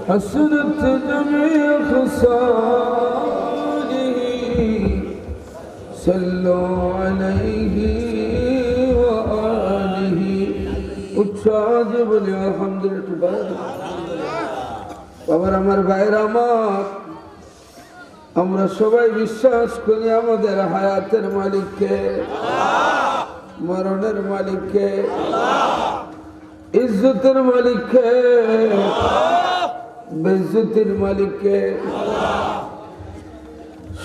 हसरत जमी खसारी सल्लो अलैहि व आलिहि उच्चाज बोले अल्हम्दुलिल्लाह। बाবার আমার ভাইরা আমার আমরা সবাই বিশ্বাস করি আমাদের হায়াতের মালিককে, মরণের মালিককে, ইজ্জতের মালিককে, বেইজ্জতির মালিককে,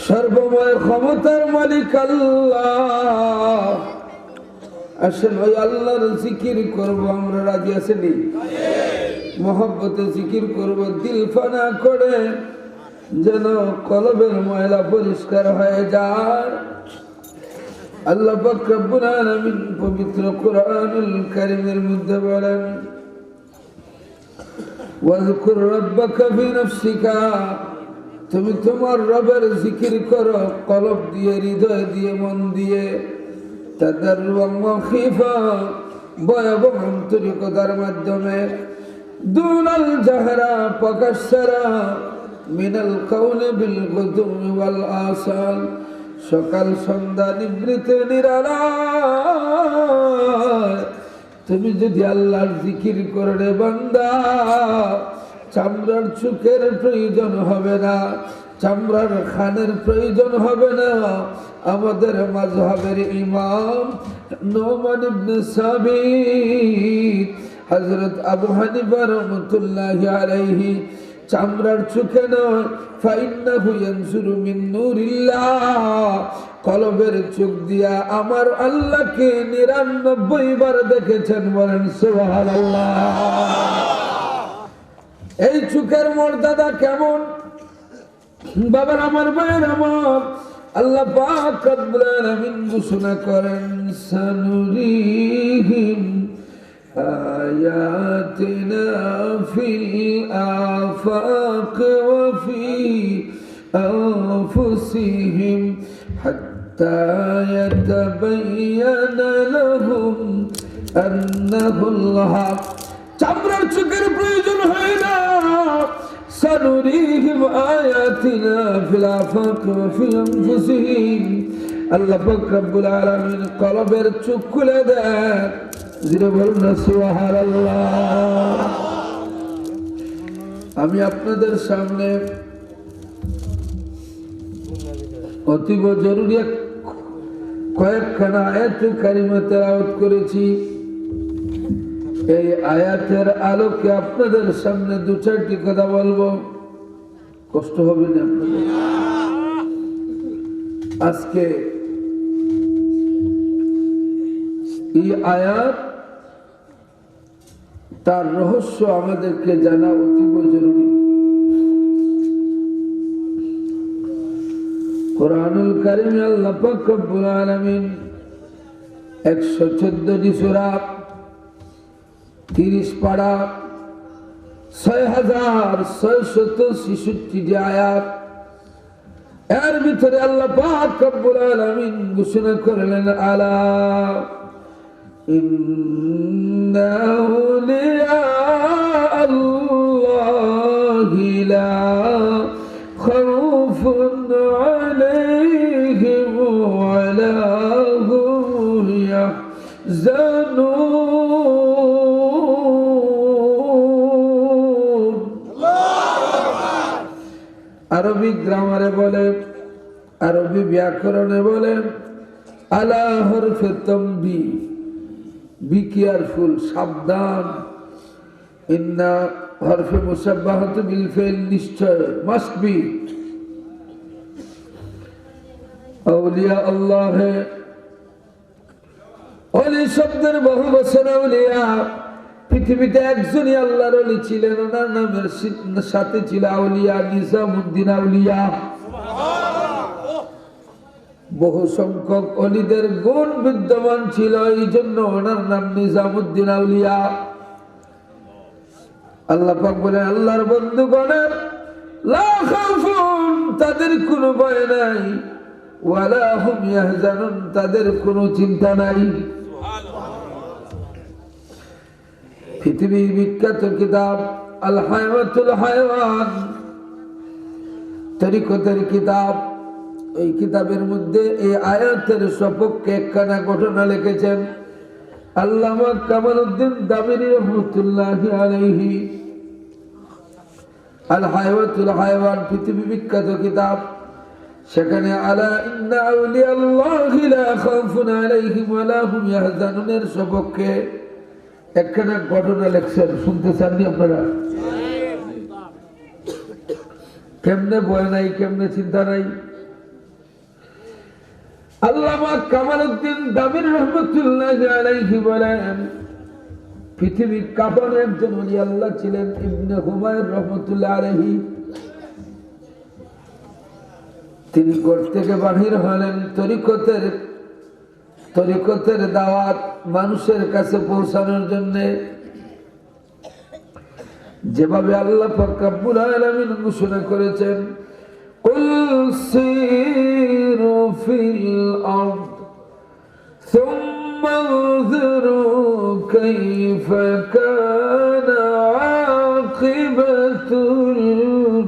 সর্বময় ক্ষমতার মালিক আল্লাহ। আসেন ওই আল্লাহর জিকির করব, আমরা রাজি আছেনি? মহব্বতে জিকির করব, দিল ফানা করে যেন কলবের ময়লা পরিষ্কার হয়ে যায়। আল্লাহ পাক রব্বুল আলামিন পবিত্র কোরআনুল কারীমের মধ্যে বলেন, ওয়াজকুর রাব্বাকা ফি নাফসিকা, তুমি তোমার রবের জিকির করো কলব দিয়ে, হৃদয় দিয়ে, মন দিয়ে, তাদাররুআন ওয়া খিফা, ভয় এবং আন্তরিকতার মাধ্যমে, দুনাল জাহরা, প্রকাশ ছাড়া, মিনাল কাউলি বিল গুদুমি ওয়াল আসাল, সকাল সন্ধ্যা নিবৃতে নিরালায় তুমি যদি আল্লাহর জিকির করে বান্দা, চামড়ার চুকের প্রয়োজন হবে না, চামড়ার খানের প্রয়োজন হবে না। আমাদের মাযহাবের ইমাম নুমান ইবনে সাবিত, হযরত আবু হানিফা রাহমাতুল্লাহি আলাইহি, চামড়ার চোখে নয়, ফাইন্নাহু ইয়ানজুরু মিন নূরিল্লাহ, কলবের চোখ দিয়া আমার আল্লাহকে ৯৯ বার দেখেছেন। বলেন সুবহানাল্লাহ। এই চোখের মর্যাদা কেমন বাবার, আমার ভাইয়ের আমার, আল্লাহ পাক রব্বুল আলামিন ঘোষণা করেন, সানুরিহিম আয়াতিনা ফিল আফাক ওয়া ফি আনফুসিহিম হাত্তা ইয়াতাবায়ানা লাহুম আন্নাহুল হক। চামড়ার চোখের প্রয়োজন হয় না, সানুরিহিম আয়াতিনা ফিল আফাক ওয়া ফি আনফুসিহিম, আল্লাহ পাক রব্বুল আলামিন কলবের চোখ খুলে দেন। জিরে বলুন না সুবহানাল্লাহ। আমি আপনাদের সামনে অতীব জরুরি কয়েকখানা আয়াত কারিমা তেলাওয়াত করেছি। এই আয়াতের আলোকে আপনাদের সামনে দু চারটি কথা বলবো, কষ্ট হবে না আপনাদের। আজকে এই আয়াত, তার রহস্য আমাদেরকে জানা অতীব জরুরি। কোরআনুল কারীমে আল্লাহ পাক রব্বুল আলামিন ১১৪টি সূরা, ৩০ পারা, ৬৬৬৬টি আয়াত, এর ভিতরে আল্লাহ পাক রব্বুল আলামিন ঘোষণা করলেন, আলা ইন্না আউলিয়া আল্লাহি লা খাউফুন আলাইহিম ওয়া লা হুম ইয়াহজানুন। আরবি গ্রামারে বলে, আরবি ব্যাকরণে বলে, আলা হরফে তামবি, বি কেয়ারফুল, সাবধান। ইন্না হরফে মুসাব্বাহাতু বিল ফাইল, নিশ্চয়, মাস্ট বি। আউলিয়া আল্লাহ হে, ওলি শব্দের বহু বছর আউলিয়া। পৃথিবীতে একজনই আল্লাহর ওলি ছিলেন, ওনার নামের সাথে ছিল আউলিয়া নিজামুদ্দিন আউলিয়া। বহু সংখ্যক অলিদের গুণ বিদ্যমান ছিল, এই জন্য ওনার নাম নিজামুদ্দিন আউলিয়া। আল্লাহ পাক বলেন, আল্লাহর বন্ধুগণের লা খাউফুন, তাদের কোনো ভয় নাই, ওয়ালা হুম ইয়াহজানুন, তাদের কোনো চিন্তা নাই। পৃথিবীর বিখ্যাত কিতাব আল হায়াতুল হায়াওয়ান, তরিকতের কিতাব, এই কিতাবের মধ্যে এই আয়াতের সপক্ষে একখানা ঘটনা লিখেছেন আল্লামা কামালউদ্দিন দামিনী রহমাতুল্লাহি আলাইহি। আল হায়াতুল হায়াওয়ান পৃথিবী বিখ্যাত কিতাব, সেখানে আলা ইন্না আউলিয়াল্লাহি লা খাউফুন আলাইহিম ওয়া লা হুম ইয়াহজানুনের সপক্ষে একখানা ঘটনা লেখছেন, শুনতে চাননি আপনারা? কেমনে ভয় নাই, কেমনে চিন্তা নাই। আল্লামা কামালউদ্দিন দামির রহমাতুল্লাহি আলাইহি বলেন, পৃথিবীর কাঁপানো একজন ওলি আল্লাহ ছিলেন ইবনে হুমায়ুন রহমাতুল্লাহি আলাইহি। তিনি ঘর থেকে বাহির হলেন তরিকতের দাওয়াত মানুষের কাছে পৌঁছানোর জন্য। যেভাবে আল্লাহ পাক রব্বুল আলামিন ঘোষণা করেছেন, কুল সিরু ফিল আরদ সুম্মা উযরু কাইফা কানা আকিবাতুল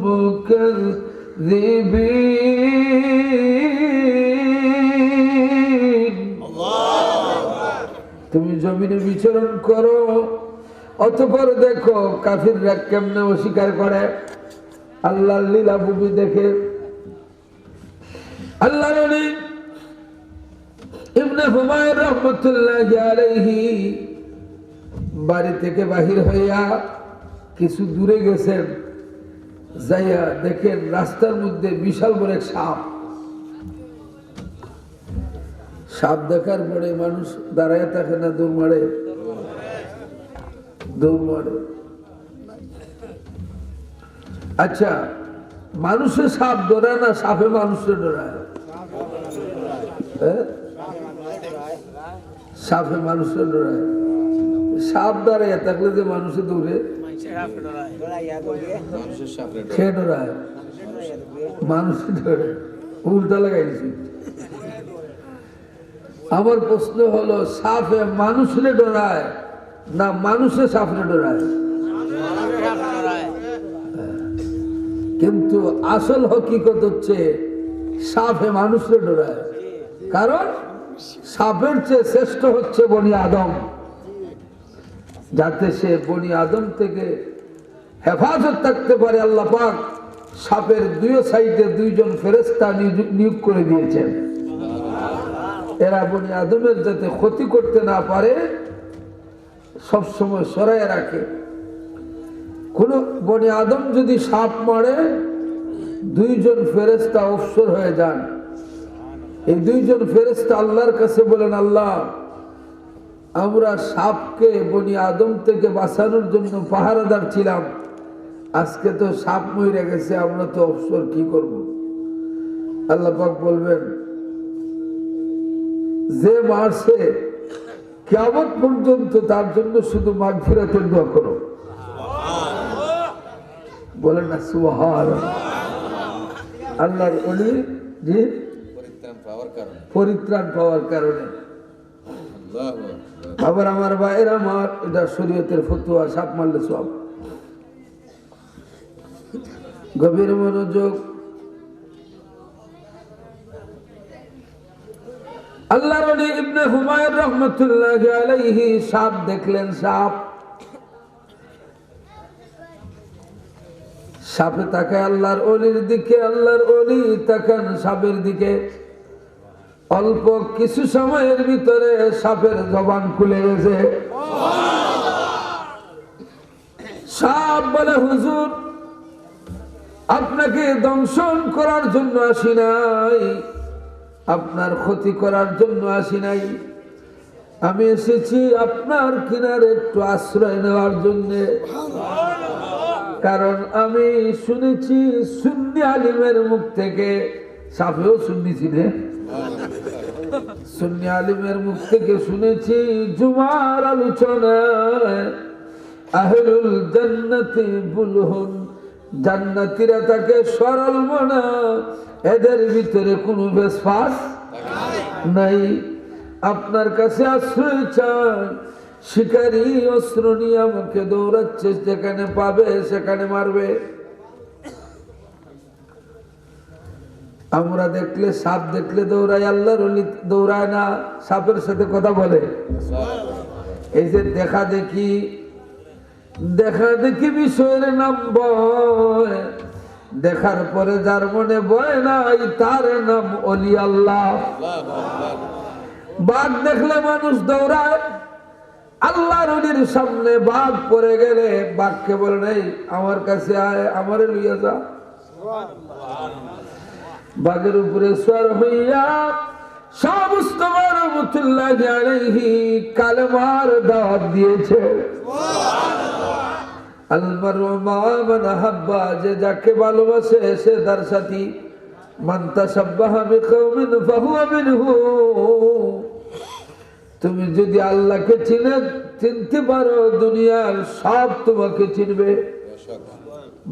মুকাযযিবিন। তুমি জমিনে বিচরণ করো, অতঃপর দেখো কাফিররা কেমনে অস্বীকার করে। আল্লাহর লীলা ভূমি দেখে আল্লাহর ওলি ইবনে হুমায়ুন রাহমাতুল্লাহি আলাইহি বাড়ি থেকে বাহির হইয়া কিছু দূরে গেছেন, যাইয়া দেখেন রাস্তার মধ্যে বিশাল বড় এক সাপ। সাপ দেখার পরে মানুষ দাঁড়ায় থাকে না, দৌড় মারে। আচ্ছা, মানুষের সাপ ডরায় না সাপে মানুষের ডরায়? সাপে মানুষের ডরায়। সাপ দাঁড়ায় থাকলে যে মানুষের দৌড়ে, সে ডরায়, মানুষের ডরে। উল্টা লাগাইছি। আমার প্রশ্ন হলো, সাপে মানুষের ডরায় না মানুষের সাপে ডরায়? কিন্তু আসল হকিকত হচ্ছে সাপে মানুষের ডরায়। কারণ সাপের চেয়ে শ্রেষ্ঠ হচ্ছে বনি আদম, যাতে সে বনি আদম থেকে হেফাজত থাকতে পারে। আল্লাহ পাক সাপের দুই সাইডে দুইজন ফেরেশতা নিয়োগ করে দিয়েছেন। এরা বনি আদমের যাতে ক্ষতি করতে না পারে সবসময় সরাইয়া রাখে। কোন বনি আদম যদি সাপ মারে, দুইজন ফেরেশতা অবসর হয়ে যান। এই দুইজন ফেরেশতা আল্লাহর কাছে বলেন, আল্লাহ, আমরা সাপকে বনি আদম থেকে বাঁচানোর জন্য পাহারাদার ছিলাম, আজকে তো সাপ মরে গেছে, আমরা তো অবসর কি করব? আল্লাহ পাক বলবেন, যে মারছে কিয়ামত পর্যন্ত তার জন্য শুধু মাগফিরাতের দোয়া করো। বলেন না সুবহানাল্লাহ। আল্লাহর ওলি জি পরিত্রাণ পাওয়ার কারণে। আবার আমার ভাইয়ের, আমার এটা শরীয়তের ফতোয়া, সাপ মারলে সব। গভীর মনোযোগ। আল্লাহর ওলি ইবনে হুমায়ুন রাহমাতুল্লাহি আলাইহি সাপ দেখলেন। সাপে তাকায় আল্লাহর ওলির দিকে, আল্লাহর ওলি তাকান সাপের দিকে। অল্প কিছু সময়ের ভিতরে সাপের জবান খুলে গেছে। সাপ বলে, হুজুর, আপনাকে দংশন করার জন্য আসি নাই, আপনার ক্ষতি করার জন্য আসি নাই, আমি এসেছি আপনার কিনারে একটু আশ্রয় নেওয়ার জন্য। কারণ আমি শুনেছি সুন্নি আলিমের মুখ থেকে, সাফেও সুন্নি ছিলেন, সুন্নি আলিমের মুখ থেকে শুনেছি জুমার আলোচনায় আহলুল জান্নাতি বুলহুন, জান্নাতীরা তাকে সরল মনা, এদের ভিতরে কোনো বেশফাস নাই। আপনার কাছে আশ্রয় চাই। শিকারী অস্ত্র নিয়ে আমাকে দৌড়াচ্ছে, যেখানে পাবে সেখানে মারবে। আমরা দেখলে, সাপ দেখলে দৌড়াই, আল্লাহর ওলি দৌড়ায় না, সাপের সাথে কথা বলে। এই যে দেখা দেখি বিষয়ের নাম বয়, দেখার পরে যার মনে ভয় নাই তার নাম ওলি আল্লাহ। বাঘ দেখলে মানুষ দৌড়ায়, আল্লাহর ওলির সামনে বাঘ পড়ে গেলে বাঘকে বলে নাই আমার কাছে আয়, আমারে লইয়া যা। বাঘের উপরে সওয়ার হইয়া শাহ মুস্তাফা রাহমাতুল্লাহি আলাইহি কালেমার দাওয়াত দিয়েছে। আল মারউ মা মান আহাব্বা, যে যাকে ভালোবাসে সে তার সাথী। মান তাশাব্বাহা বিকওমিন ফাহুয়া মিনহু, তুমি যদি আল্লাহকে চিনতে পারো দুনিয়ার সব তোমাকে চিনবে।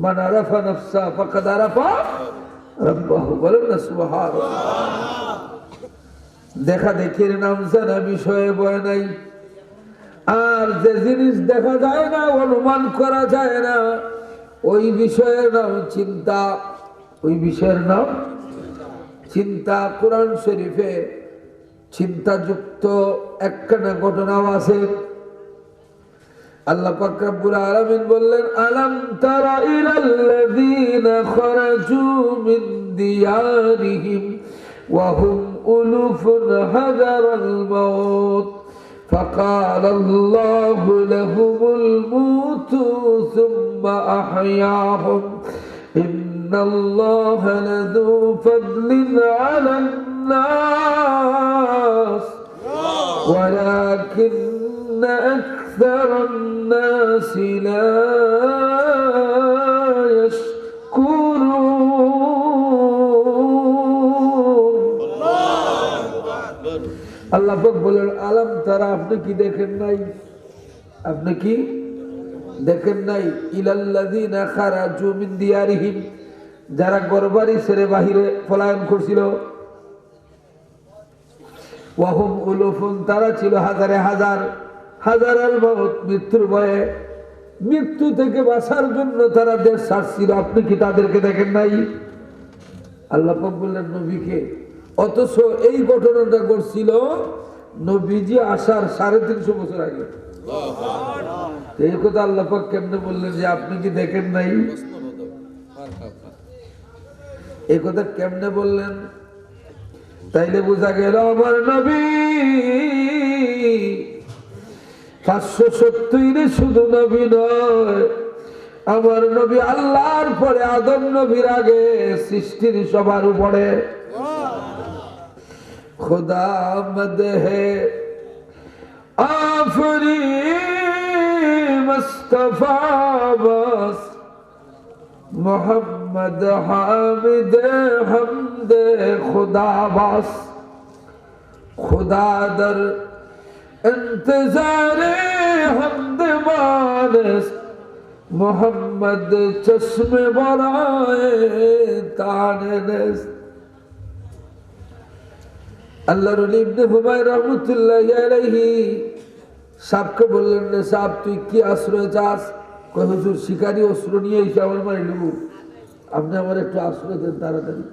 মান আরাফা নাফসা ফাকাদ আরাফা রাব্বাহু, বলেন না সুবহানাল্লাহ। দেখা দেখির নাম জানা বিষয়ে ভয় নাই। আর যে জিনিস দেখা যায় না, অনুমান করা যায় না, ওই বিষয়ের নাম চিন্তা। ওই বিষয়ের নাম চিন্তা। কোরআন শরীফে চিন্তাযুক্ত একখানা ঘটনাও আছে। আল্লাহ পাক রব্বুল আলামিন বললেন, আলাম তারা ইলাল্লাযীনা খারাজু মিন দিয়ারিহিম ওয়া হুম উলুফুন হাযারাল মাউত فقال الله لهم الموتوا ثم أحياهم إن الله لذو فضل على الناس ولكن أكثر الناس لا يشكرون। আল্লাহ পাক বলেন, আলাম তারা, আপনি কি দেখেন নাই? আপনি কি দেখেন নাই? ইলাল্লাযীনা খারাজু মিন দিয়ারিহিম, যারা ঘরবাড়ি ছেড়ে বাহিরে পলায়ন করছিল। ওয়া হুম উলুফুন, তারা ছিল হাজারে হাজার। হাজারাল মাউত, মৃত্যুর ভয়ে, মৃত্যু থেকে বাঁচার জন্য তারা দেশ ছাড়ছিল। আপনি কি তাদেরকে দেখেন নাই? আল্লাহ পাক বললেন নবীকে। অথচ এই ঘটনাটা ঘটছিল নবীজি আসার 350 বছর আগে। এই কথা আল্লাহ পাক কেমনে বললেন যে আপনি কি দেখেন নাই? এই কথা কেমনে বললেন? তাইলে বোঝা গেল আমার নবী 570 শুধু নবী নয়, আমার নবী আল্লাহর পরে আদম নবীর আগে সৃষ্টির সবার উপরে। खुदा मद है आफरी मुस्तफा बस, मोहम्मद हामिद हमद खुदा बस। खुदा दर इंतजार हमद मानस, मोहम्मद चश्मे बराए तानस। আল্লাহর ওলি ইবনে হুমায়রা রাহমাতুল্লাহি আলাইহি সাপকে বললেন, রে সাপ তুই কি আশ্রয় চাস? কই হুজুর শিকারী অস্ত্র নিয়ে এসে আমার মারি নেব, আপনি আমার একটু আশ্রয় দেন তাড়াতাড়ি।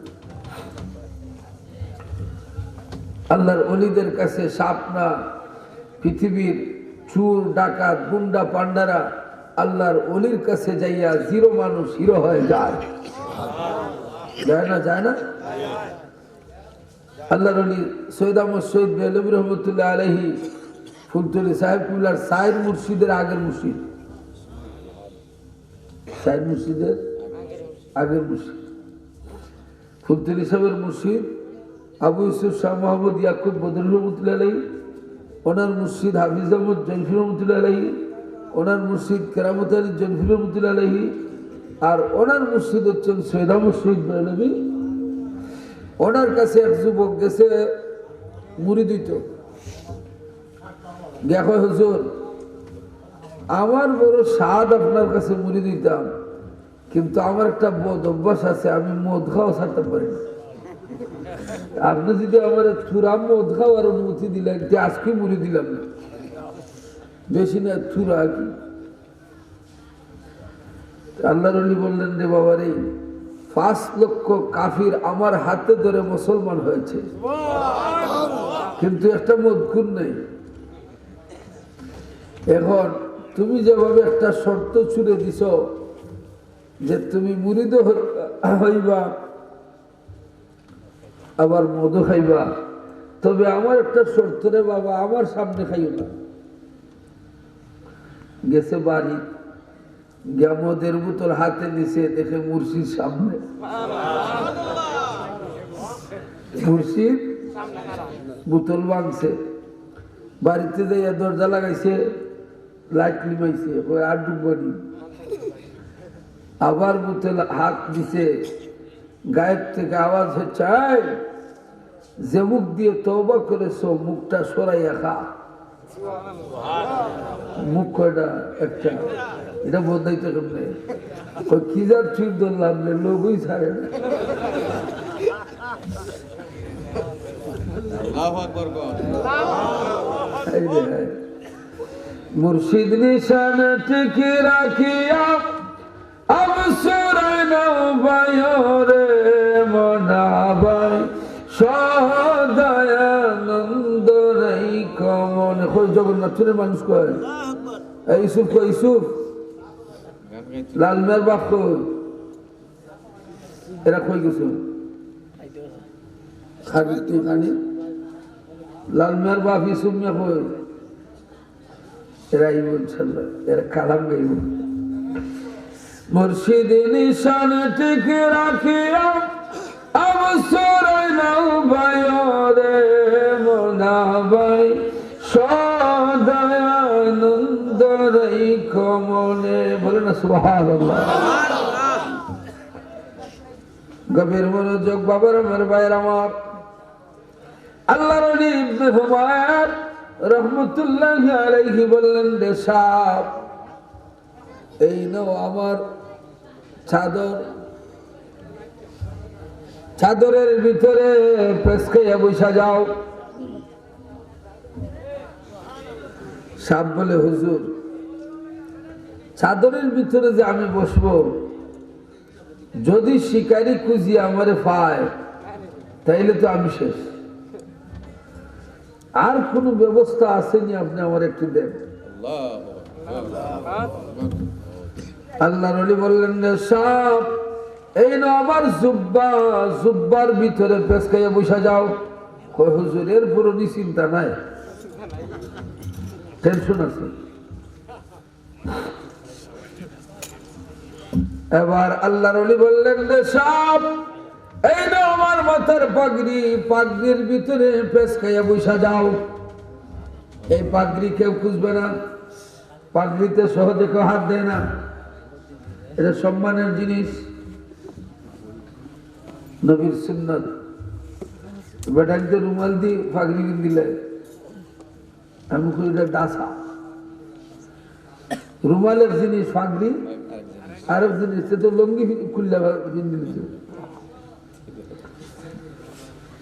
আল্লাহর ওলিদের কাছে সাপ না, পৃথিবীর চোর ডাকাত গুন্ডা পান্ডারা আল্লাহর ওলির কাছে যাইয়া জিরো মানুষ হিরো হয়ে যায়। যায় না? যায় না? আল্লাহর ওলি সৈয়দ আহমদ শহীদ বেলবী রহমতুল্লাহ আলাইহি ফুলতলি সাহেব কুল্লার সাইদ মুর্শিদের আগের মুর্শিদ, সাইদ মুর্শিদের আগের মুর্শিদ, ফুলতলি সাহেবের মুর্শিদ আবু ইউসুফ শাহ মোহাম্মদ ইয়াকুব বদরুল রহমতুল্লাহ আলাইহি, ওনার মুর্শিদ হাফিজ আহমদ জনফির রহমতুল্লাহ আলাইহি, ওনার মুর্শিদ কেরামত আলী জনফির রহমতুল্লাহ আলাইহি, আর ওনার মুর্শিদ হচ্ছেন সৈয়দ আহমদ শহীদ বেলবী। ওনার কাছে এক যুবক গেছে মুড়ি দিত, দেখো হুজুর আমার বড় স্বাদ আপনার কাছে মুড়ি দিতাম, কিন্তু আমার একটা বদ অভ্যাস আছে, আমি মদ খাওয়া ছাড়তে পারি না। আপনি যদি আমার থুরা মদ খাওয়ার অনুমতি দিলেন, আজকে মুড়ি দিলাম না, বেশি না থুরা কি। আল্লাহর ওলি বললেন, রে বাবা রে, 5 লক্ষ কাফির আমার হাতে ধরে মুসলমান হয়েছে, কিন্তু একটা মদকুর নেই। এখন তুমি যেভাবে একটা শর্ত ছুড়ে দিছ যে তুমি মুরিদ হইবা আবার মধু খাইবা, তবে আমার একটা শর্ত রে বাবা, আমার সামনে খাইও না। গেছে বাড়ি, গিয়া মদের বোতল হাতে নিছে, দেখে মুর্শিদ সামনে। মুর্শিদ বোতল ভাঙছে, বাড়িতে যাইয়া দরজা লাগাইছে, লাইট নিমাইছে, ওই আর ডুববানি। আবার বোতল হাত দিছে, গায়ের থেকে আওয়াজ হচ্ছে, যে মুখ দিয়ে তওবা করেছ মুখটা সরাইয়া খা। মুখ কয়টা? একটা। এটা বদলাইতে কেমনে? কি যার ঠিক ধরলাম, লোকই ছাড়ে না। মুর্শিদ নিশান টিকে রাখিয়া অবসরে নাও বায়রে মনাবাই সদায়ানন্দ রাই কমন। জগন্নাথের মানুষ কয় ইউসুফ, কয় ইউসুফ লালমের বাপ কই, এরা কই গেছে খানি লালমের বাপ ইউসুফ মিয়া কই, এরা ইনশাল্লাহ এরা কালাম গাইব। মুর্শিদ নিশান টিকে রাখিয়া অবসরে নাও বায়রে মনাবাই সদায়ানন্দ রাই কমনে। বলে না সুবহানাল্লাহ। গভীর মনোযোগ বাবার আমার ভাইয়ের আমার। আল্লাহর ওলি ইবনে হুমায়র রহমতুল্লাহি আলাইহি বললেন, রে সাপ, এই নাও আমার চাদর, চাদরের ভিতরে পেশকাইয়া বসা যাও। সাপ বলে, হুজুর চাদরের ভিতরে যে আমি বসবো, যদি শিকারি খুঁজি আমারে পায় তাইলে তো আমি শেষ। আর কোন ব্যবস্থা আসেনি, আপনি আমার একটু দেন। আল্লাহর ওলি বললেন, সাপ এই না আমার জুব্বা, জুব্বার ভিতরে পেশকাইয়া বসা যাও। কয় হুজুর এর পুরো চিন্তা নাই, টেনশন আছে। এবার আল্লাহর ওলি বললেন, সাপ এই না আমার মাথার পাগড়ি, পাগড়ির ভিতরে পেশকাইয়া বসা যাও। এই পাগড়ি কেউ খুঁজবে না, পাগড়িতে সহজে কেউ হাত দেয় না, এটা সম্মানের জিনিস, নবীর সুন্নাত। বেটাকে রুমাল দিয়ে পাগড়ি দিলে আমি এটা ডাসা, রুমালের জিনিস পাগড়ি, আরেক জিনিস তো লঙ্গি খুললে দিচ্ছে।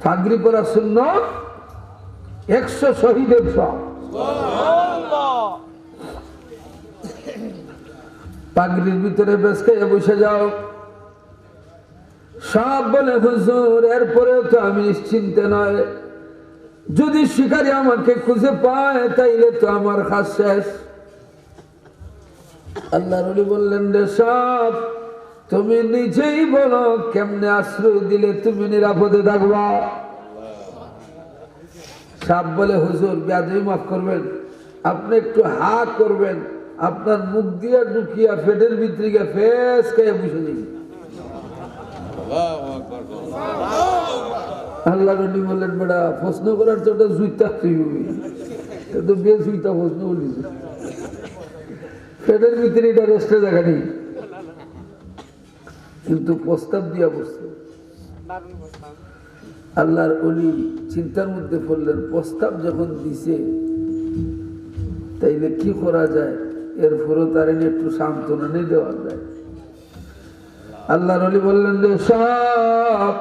পাগড়ি পরা সুন্নাত, 100 শহীদের সব। পাগড়ির ভিতরে বেশকাইয়া বসে যাও। সব বলে, হুজুর এরপরেও তো আমি নিশ্চিন্তে নয়, যদি শিকারী আমাকে খুঁজে পায় তাইলে তো আমার কাজ শেষ। আল্লাহর ওলি বললেন, রে সব তুমি নিজেই বলো কেমনে আশ্রয় দিলে তুমি নিরাপদে থাকবা। সাপ বলে, হুজুর বেয়াদবি মাফ করবেন, আপনি একটু হা করবেন, আপনার মুখ দিয়ে ঢুকিয়া ফেটের ভিতরে গিয়ে ফেস খাইয়া বসে দিন। আল্লাহ নবী বললেন, বেটা প্রশ্ন করার তো ওটা জুইতা তো বেশ জুইতা প্রশ্ন বলিস, ফেটের ভিতরে এটা রেস্টে জায়গা নেই, কিন্তু প্রস্তাব দিয়া বসছে। আল্লাহর ওলি চিন্তার মধ্যে পড়লেন, প্রস্তাব যখন দিছে তাইলে কি করা যায়, এরপরও তার একটু সান্ত্বনা নিয়ে দেওয়া যায়। আল্লাহর ওলি বললেন, যে সাপ,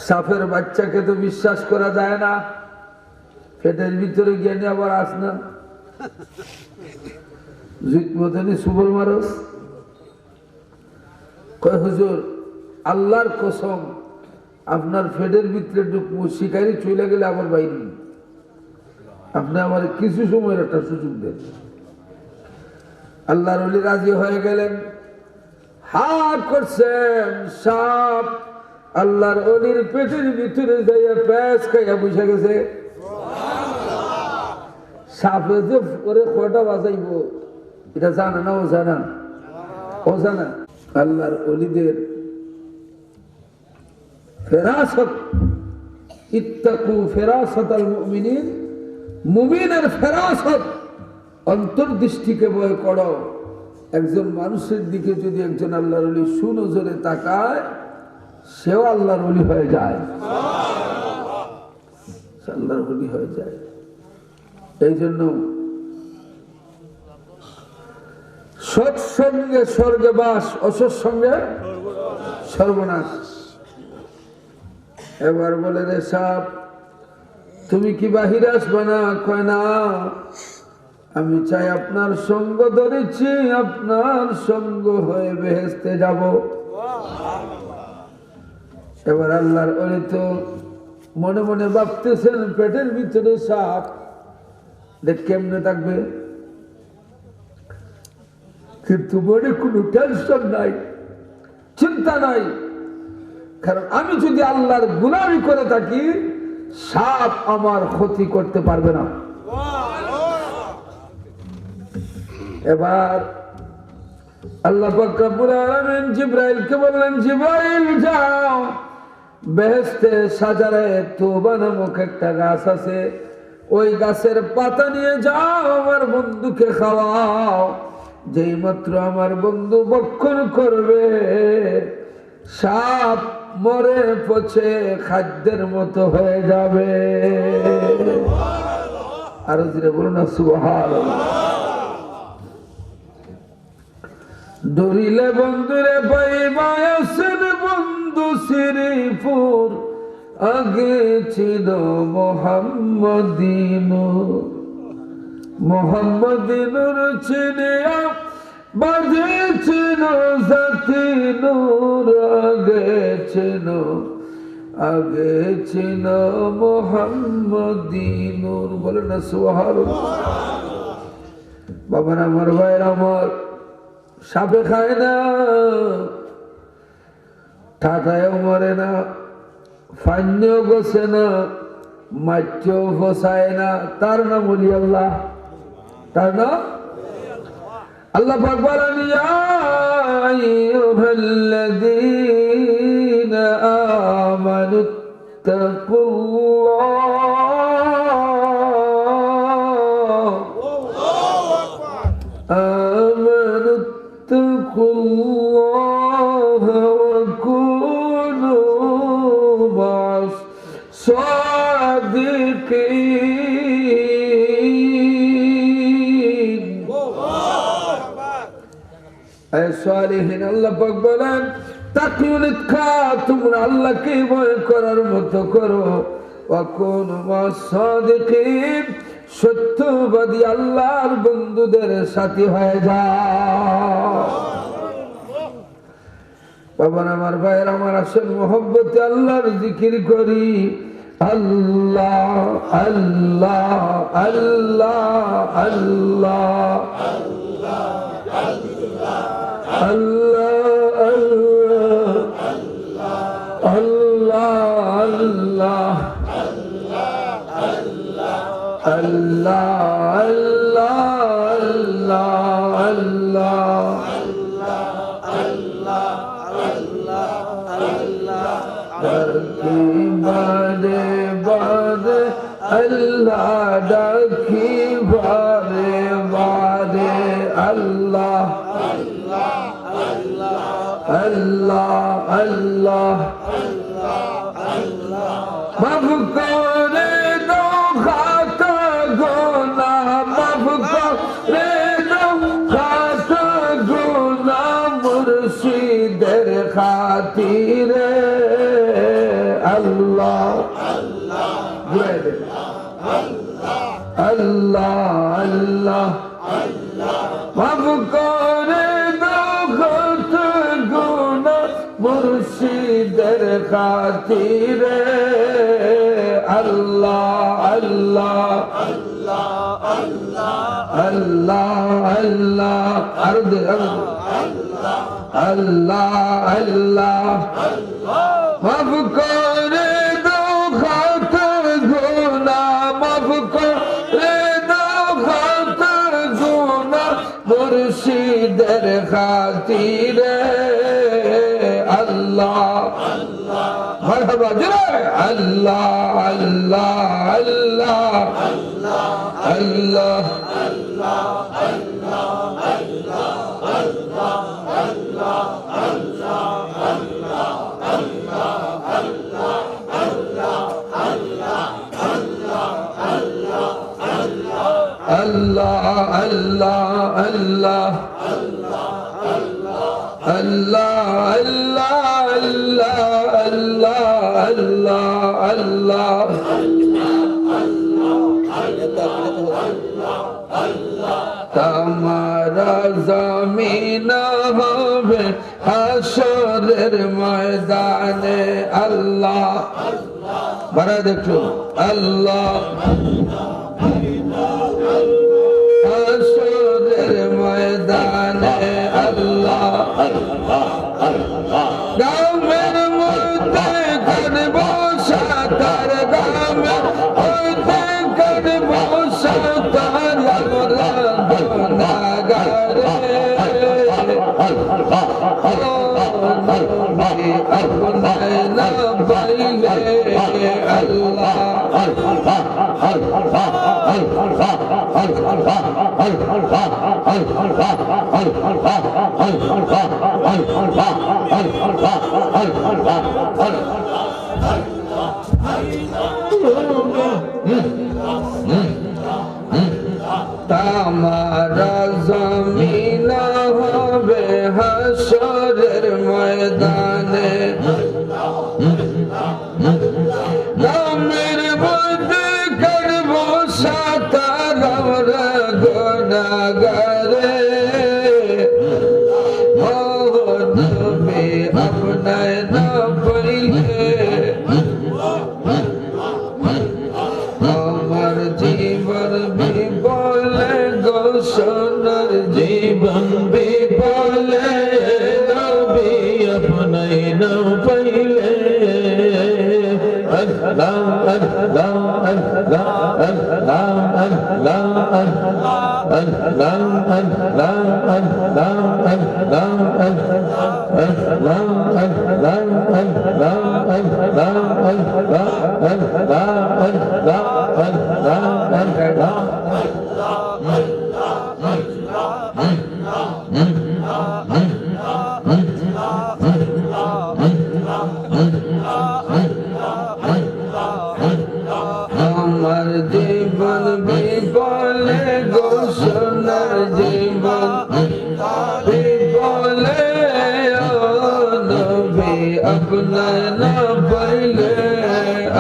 সাপের বাচ্চাকে তো বিশ্বাস করা যায় না, পেটের ভিতরে জ্ঞানী আবার আস না, মতনই সুবল মারস। কয় হুজুর আল্লাহর কসম, আপনার ফেডের ভিতরে ঢুকবো, শিকারি চলে গেলে আবার বাইরে, আপনি আমার কিছু সময়ের একটা সুযোগ দেন। আল্লাহর ওলি রাজি হয়ে গেলেন, হা করছেন, সাপ আল্লাহর অলির পেটের ভিতরে যাইয়া প্যাঁচ খাইয়া বসে গেছে। সাপে যে ওরে কয়টা বাজাইব এটা জানে না, ও জানা, ও জানা। আল্লাহর অলিদের ফেরাসত, ইত্তাকু ফেরাসতাল মুমিনিন, মুমিনের ফেরাসত, অন্তর্দৃষ্টিকে ভয় করো। একজন মানুষের দিকে যদি একজন আল্লাহর ওলি সুনজরে তাকায়, সেও আল্লাহর ওলি হয়ে যায়, আল্লাহর ওলি হয়ে যায়। এই জন্য সৎসঙ্গে স্বর্গে বাস, অসৎসঙ্গে সর্বনাশ। এবার বলে রে সাপ, তুমি কি বাহিরে আসবে না? কয় না, আমি চাই আপনার সঙ্গ ধরেছি, আপনার সঙ্গ হয়ে বেহেশতে যাব। এবার আল্লাহর ওলি তো মনে মনে ভাবতেছেন পেটের ভিতরে সাপ, দেখ কেমনে থাকবে, কিন্তু মনে কোনো টেনশন নাই, চিন্তা নাই। কারণ আমি যদি আল্লাহর গুনাহি করে থাকি, সাপ আমার ক্ষতি করতে পারবে না। এবার আল্লাহ পাক রব্বুল আলামিন জিবরাইলকে বললেন, জিবরাইল যাও, বেহেশতে সাজারে তওবা নামক একটা গাছ আছে, ওই গাছের পাতা নিয়ে যাও, আমার বন্ধুকে খাওয়াও। যেই মাত্র আমার বন্ধু ভক্ষণ করবে, সাপ মরে পচে খাদ্যের মতো হয়ে যাবে। আরো জোরে বলুন না সুবহানাল্লাহ। দরিলে বন্ধুরে পাইবা আসেন বন্ধু শ্রীপুর, আগে ছিল মোহাম্মদিনুর, মোহাম্মদিনুর চিনিয়া বাজেছিল জাতি নূর, আগে ছিল মোহাম্মদিনুর। বলে না সুবহানাল্লাহ। বাবার আমার, ভাইয়ের আমার, সাপে খায় না, ঠাটায়ও মরে না, ফান্যও বসে না, মাটিও ফসায় না, তার নাম ওলি আল্লাহ, তার নাম আল্লাহ পাক বলেন, ইয়া আইয়ুহাল্লাযীনা আমানু তাকুল্লাহ ওয়া কুনু মা'আস সাদিকিন। সালিহিন আল্লাহ পাক বলেন, তাকওয়া তোমরা আল্লাহকে ভয় করার মতো করো, ওয়া কুনু মা'আস সাদিকিন, সত্যবাদী আল্লাহর বন্ধুদের সাথী হয়ে যাও। বাবা আমার, ভাইয়ের আমার, আসেন মোহব্বতে আল্লাহর জিকির করি। আল্লাহ আল্লাহ আল্লাহ আল্লাহ আল্লাহ আল্লাহ আল্লাহ বারে বারে আল্লাহ ডাকি, বারে বারে আল্লাহ আল্লাহ আল্লাহ মাফ করে দাও খাতা গোনাহ, মাফ করে দাও খাতা গোনাহ, মুর্শিদের খাতিরে আল্লাহ আল্লাহ আল্লাহ মাফ করে দাও খাতা গোনাহ, মুর্শিদের খাতিরে আল্লাহ আল্লাহ আল্লাহ আল্লাহ আল্লাহ। আল্লাহ আল্লাহ মাফ করে দাও খাতার গুনাহ মাফ করে দাও খাতার গুনাহ মুর্শিদের খাতিরে আল্লাহ মারহাবা জোরে আল্লাহ আল্লাহ আল্লাহ আল্লাহ Allah Allah Allah Allah Allah Allah তোমারা জমিন হবে হাসরের ময়দানে আল্লাহ বড় দেখো আল্লাহ হাসরের ময়দানে আল্লাহ গামের মধ্যে করব সাতার গামের মধ্যে করব সাতার আমরা গুনাহগারে আপনার না পাইলে আল্লাহ তামারা জমিন হবে হাসরের ময়দানে নামের মধ্যে করব সাতার আমরা গুনাহগারে নবী আপনার না পাইলে আমার জীবন বিবলে গো সোনার জীবন বিবলে নবী আপনার না পাইলে Allah Allah Allah Allah Allah আমার জীবন বিবলে গো সোনার জীবন বিবলে নবী আপনার না পাইলে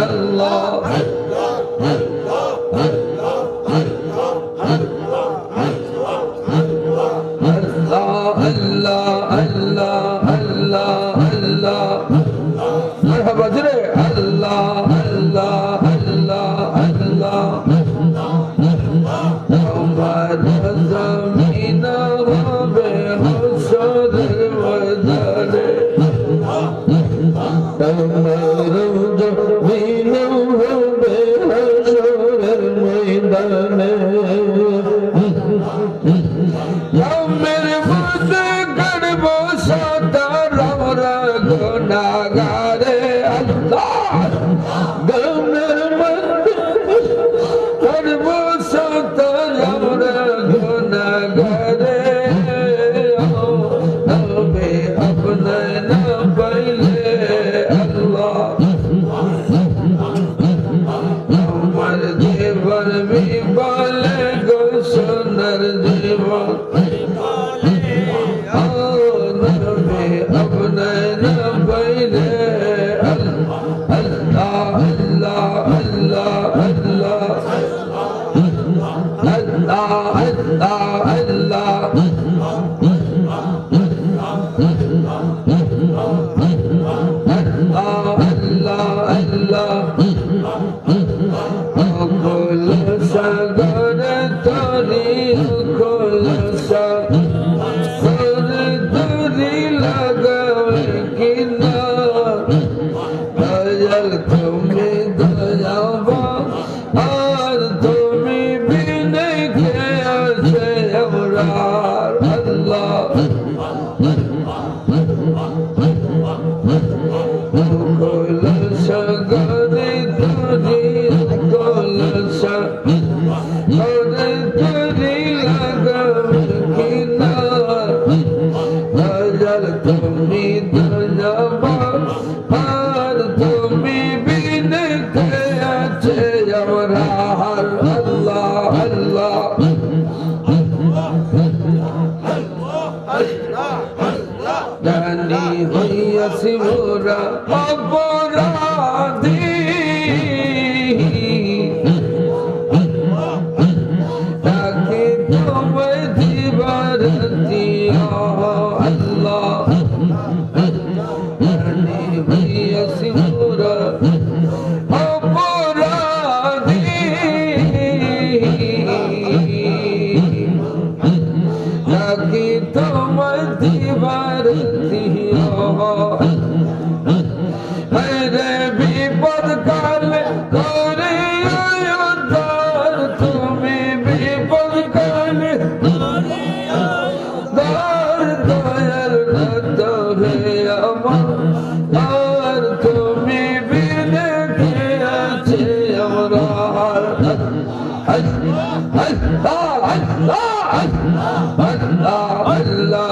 আল্লাহ আল্লাহ আল্লাহ আল্লাহ আল্লাহ মারহাবা জোরে আল্লাহ আল্লাহ আল্লাহ আল্লাহ আমার জমিন হবে হাসরের ময়দানে আমার জমিন হবে হাসরের ময়দানে নামের মধ্যে করব সাতার আমরা গুনাহগারে আল্লাহ নামের মধ্যে করব সাতার আমরা গুনাহগারে নবী আপনার না পাইলে আল্লাহ আমার জীবন বিবলে গো সোনার জীবন নবী আপনার না পাইলে আল্লাহ আল্লাহ দয়াল তুমি দয়াবান আর তুমি বিনে কে আছে আমরার আল্লাহ কলসা গরে তরি কলসা গরে তরি লাগাবে কিনার দয়াল তুমি দয়াবান আর তুমি বিনে কে আছে আমরার আল্লাহ আল্লাহ জানি হইয়াছি মোরা অপরাধী তাকে তোমায় দিবার আল্লাহ জানি হইয়াছি মোরা অপরাধী তাকে তোমায় দিবার হরে বিপদ কালে করে উদ্ধার তুমি বিপদ কালে দয়াল নত হে আমার আর তুমি বিনে কে আছে আমরা আল্লাহ আল্লাহ আল্লাহ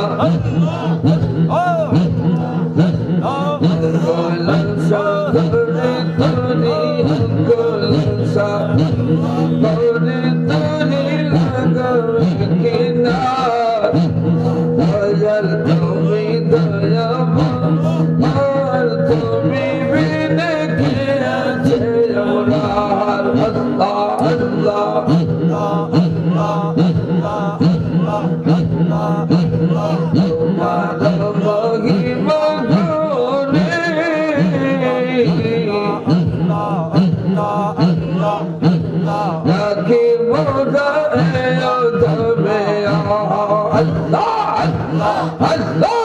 কলসা গরে তরি কলসা গরে তরি লাগাবে কিনার দয়াল তুমি দয়াবান আর তুমি বিনে কে আছে আমরার আল্লাহ আল্লাহ তোমার মহিমা গুণে রাখি মোরা দমে আল্লাহ আল্লাহ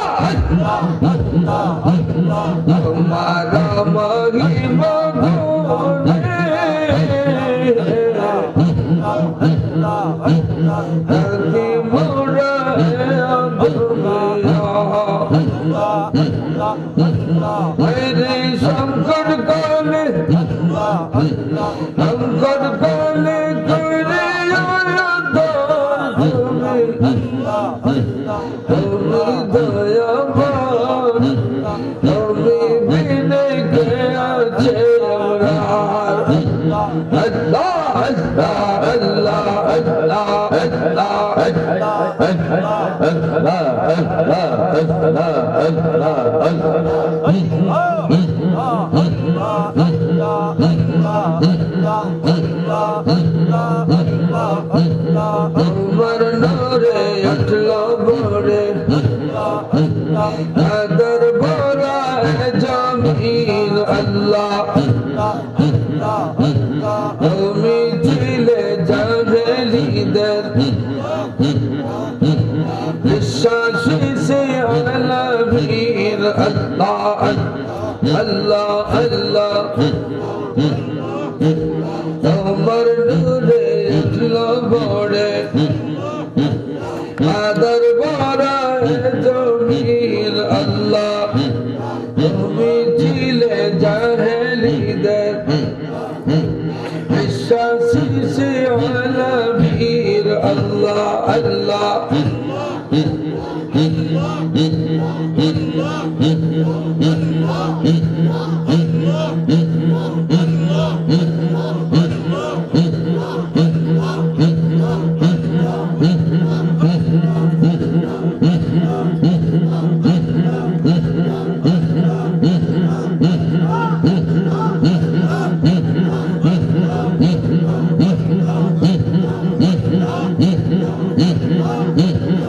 তোমার মহিমা গুণে রাখি মোরা मेरे संकट काले संकट काले तेरे तुम्हें दयावान तुम्हें बिने के अच्छे अल्लाह अल्लाह अल्लाह उमर नूरे अठलो बोरे अदर बोरा जमीन अल्लाह তুমি ছিলে জাহেলিদের বিশ্বাসী সে আলমীর আল্লাহ আল্লাহ আল্লাহ তোমার নূরে উঠলো বড়ে আদর বড়া জমির আল্লাহ তুমি ছিলে জাহেলিদের বিশ্বাসী সে আলমীর আল্লাহ আল্লাহ Mm-hmm.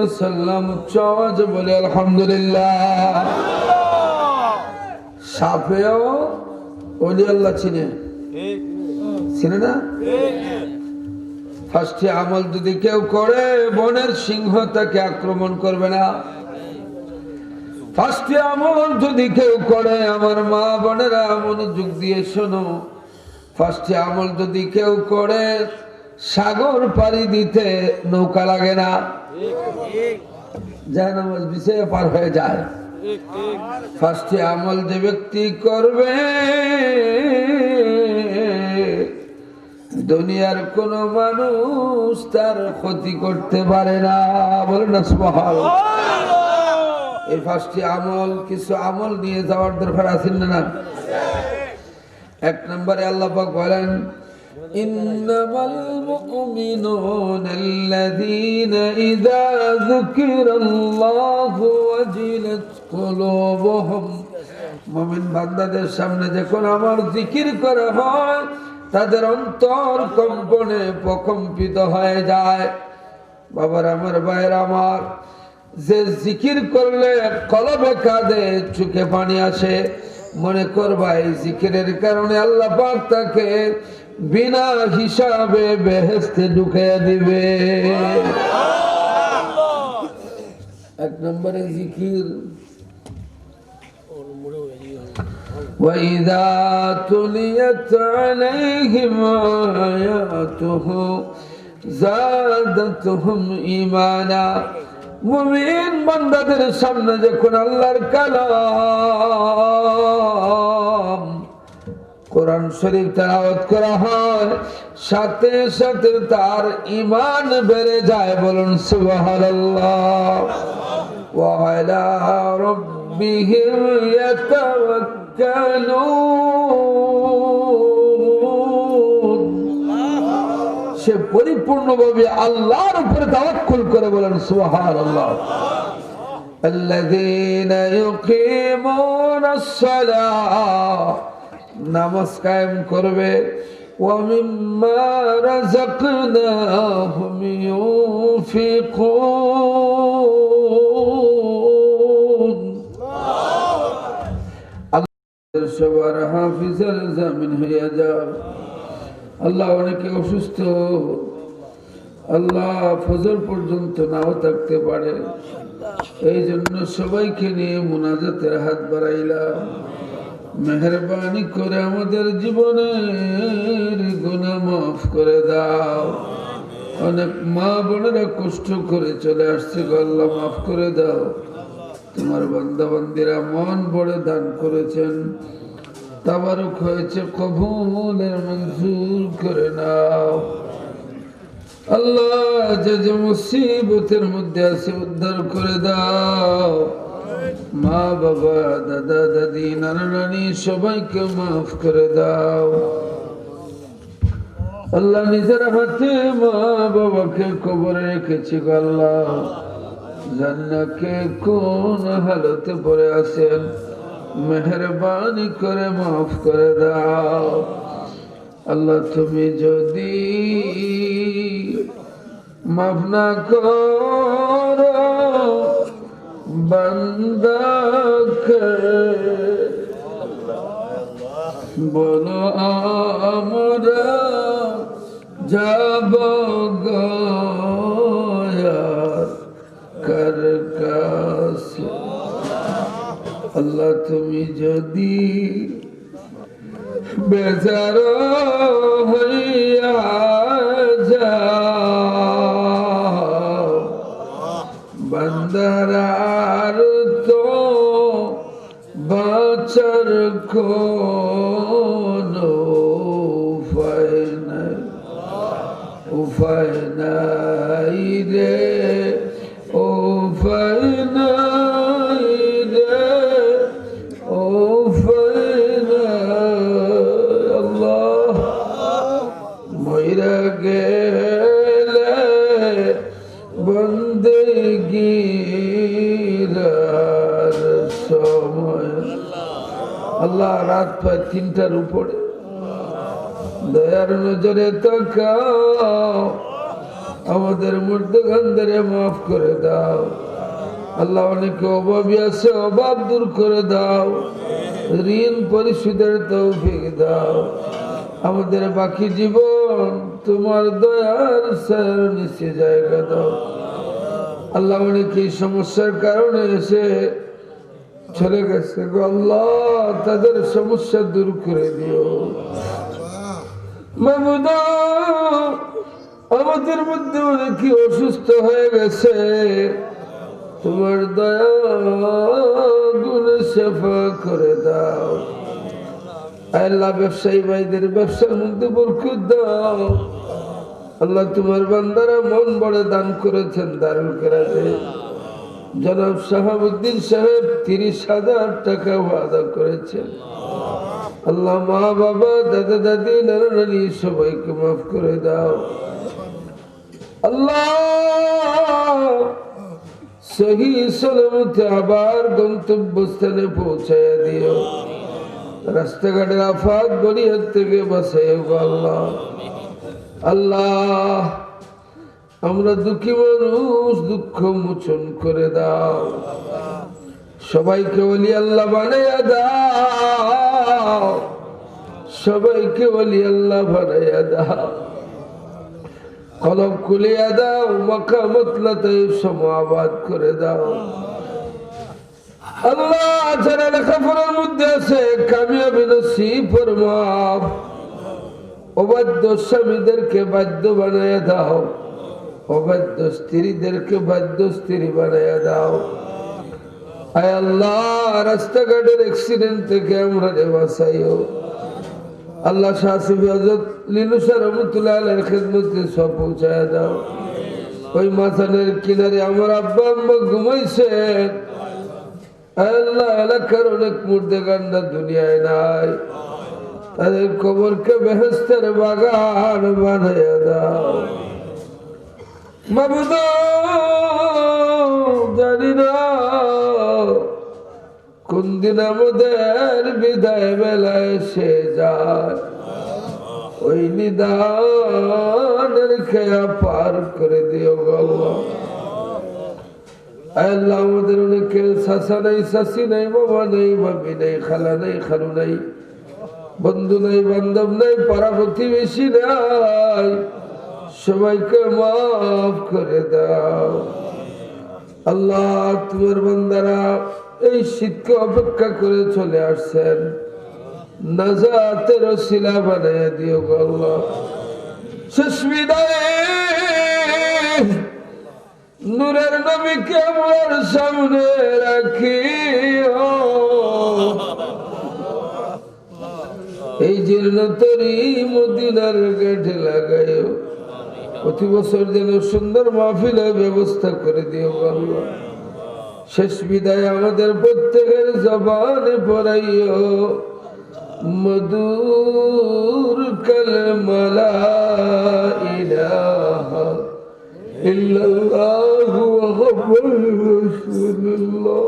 ওয়াসাল্লাম উচ্চ আওয়াজে বলে আলহামদুলিল্লাহ। সাপেও ওলি আল্লাহ চিনে না? ফার্স্টে আমল যদি কেউ করে বনের সিংহ তাকে আক্রমণ করবে না। ফার্স্টে আমল যদি কেউ করে, আমার মা বোনেরা মনোযোগ দিয়ে শোনো, ফার্স্টে আমল যদি কেউ করে সাগর পাড়ি দিতে নৌকা লাগে না, জাহান্নামের বিছায়ে পার হয়ে যায়। ফার্স্টে আমল যে ব্যক্তি করবে দুনিয়ার কোন মানুষ তার ক্ষতি করতে পারে না। বলেন না সুবহানাল্লাহ। এই ফার্স্টে আমল, কিছু আমল নিয়ে যাওয়ার দরকার আছে না? এক নম্বরে আল্লাহ পাক বলেন ইন্নামাল মুমিনুনা আল্লাযীনা ইযা যুকিরাল্লাহু ওয়াজিলাত কুলুবুহুম। মুমিন বান্দাদের সামনে যখন আমার জিকির করা হয় তাদের অন্তর কম্পনে প্রকম্পিত হয়ে যায়। বাবার আমার, ভাইয়ের আমার, যে জিকির করলে কলবে কাঁদে, চোখে পানি আসে, মনে করবা এই জিকিরের কারণে আল্লাহ পাক তাকে বিনা হিসাবে বেহেশতে ঢুকিয়ে দিবে। এক নম্বরে জিকির। وَإِذَا تُلِيَتْ عَلَيْهِمْ آيَاتُهُ زَادَتْهُمْ إِيمَانًا। মুমিন বান্দাদের সামনে যখন আল্লাহর কালাম কোরআন শরীফ তেলাওয়াত করা হয়, সাথে সাথে তার ঈমান বেড়ে যায়। বলুন সুবহানাল্লাহ। ওয়া আলা রাব্বিহিম ইয়াতাওয়াক্কালুন। সে পরিপূর্ণভাবে আল্লাহর উপরে তাওয়াক্কুল করে। বলেন সুবহানাল্লাহ। আল্লাযীনা ইউকিমুনাস সালাহ, নামাজ কায়েম করবে, ওয়া মিম্মা রাযাকনাহুম ইউনফিকুন। আল্লাহ সবার হাফিজের জামিন হয়ে যাও। আল্লাহ অনেকে অসুস্থ, আল্লাহ ফজর পর্যন্ত নাও থাকতে পারে, এই জন্য সবাইকে নিয়ে মুনাজাতের হাত বাড়াইলাম। মেহেরবানি করে আমাদের জীবনের গুনাহ মাফ করে দাও। অনেক মা বোনেরা কষ্ট করে চলে আসছে, আল্লাহ মাফ করে দাও। তোমার বান্দা বান্দিরা মন বড়ে দান করেছেন, তাবারক হয়েছে, কবুলের মঞ্জুর করে নাও। আল্লাহ যে যে মুসিবতের মধ্যে আছে উদ্ধার করে দাও। মা বাবা, দাদা দাদি, নানা নানি সবাইকে মাফ করে দাও। আল্লাহ নিজের হাতে মা বাবাকে কবরে রেখেছি। আল্লাহ জান্নাকে কোন হালতে পড়ে আছেন, মেহেরবানি করে মাফ করে দাও। আল্লাহ তুমি যদি মাফ না করো বান্দাকে, বলো আমরা যাব কার কাছে। আল্লাহ তুমি যদি বেজার হইয়া যাও, বান্দার তো বাঁচার কোনো উপায় নাই রে, উপায় নাই রে, উপায় নাই। আল্লাহ মইরা গেলে বন্দেগীর সময়। আল্লাহ রাত প্রায় 3টার উপরে, দয়ার নজরে তাকাও। আমাদের মধ্যখানদের মাফ করে দাও আল্লাহ। অনেকে অভাবী আছে, অভাব দূর করে দাও, ঋণ পরিশোধের তৌফিক দাও। আমাদের বাকি জীবন তোমার দয়ার ছায়ার নিচে জায়গা দাও আল্লাহ। অনেকে সমস্যার কারণে এসে চলে গেছে গো আল্লাহ, তাদের সমস্যা দূর করে দিও মাবুদ। আমাদের মধ্যে অনেকে অসুস্থ হয়ে গেছে, তোমার দয়া গুণে সেবা করে দাও আল্লাহ। ব্যবসায়ী ভাইদের ব্যবসার মধ্যে বরকত দাও আল্লাহ। তোমার বান্দারা মন বড় দান করেছেন দারুল কেরাতে। জনাব শাহাবুদ্দিন সাহেব 30,000 টাকা ওয়াদা করেছেন আল্লাহ। মা বাবা দাদা দাদি নানা নানি সবাইকে মাফ করে দাও আল্লাহ। সহি সালামতে আবার গন্তব্যস্থানে পৌঁছাইয়া দিও। রাস্তাঘাটের আফাত বলিয়ার থেকে বাঁচাইও আল্লাহ। আল্লাহ আমরা দুঃখী মানুষ, দুঃখ মোচন করে দাও। সবাইকে ওলি আল্লাহ বানাইয়া দাও, সবাইকে ওলি আল্লাহ বানাইয়া দাও। কলব খুলিয়া দাও, মাকামত লতাইফ সমাবাদ করে দাও আল্লাহ। যারা লেখাপড়ার মধ্যে আছে কামিয়াবি নসিব ফরমাও। অবাধ্য স্বামীদেরকে বাধ্য বানাইয়া দাও, অবাধ্য স্ত্রীদেরকে বাধ্য স্ত্রী বানাইয়া দাও আয় আল্লাহ। রাস্তাঘাটের অ্যাক্সিডেন্ট থেকে আমরা বাঁচাইও আল্লাহ। শাহসিফি হযরত লিলুসা রহমতুল্লাহ আলাইহির খিদমতে সব পৌঁছায়া দাও। ওই মাথানের কিনারে আমার আব্বা আম্মা ঘুমাইছেন আল্লাহ। এলাকার অনেক মুর্দে গান্ডা দুনিয়ায় নাই, তাদের কবরকে বেহেশতের বাগান বানাইয়া দাও মাবুদ। জানি না কোন দিন আমাদের বিদায় বেলা এসে যায়, ওই নিদানের খেয়া পার করে দিও আল্লাহ। আল্লাহ আমাদের অনেকে চাচা নাই, চাচি নাই, বাবা নাই, বাবি নাই, খালা নাই, খালু নাই, বন্ধু নাই, বান্ধব নাই, পাড়া প্রতিবেশী নাই, সবাইকে মাফ করে দাও আল্লাহ। তোমার বান্দারা এই শীতকে অপেক্ষা করে চলে আসছেন, নাজাতের ওসিলা বানাইয়া দিও আল্লাহ। শেষ বিদায়ে নূরের নবীকে আমার সামনে রাখি, এই জীর্ণতরি মদিনার গেটে লাগাইও। প্রতি বছর যেন সুন্দর মাহফিলের ব্যবস্থা করে দিও আল্লাহ। শেষ বিদায় আমাদের প্রত্যেকের জবানে পড়াইও মধুর কালেমা লা ইলাহা ইল্লাল্লাহু মুহাম্মাদুর রাসূলুল্লাহ।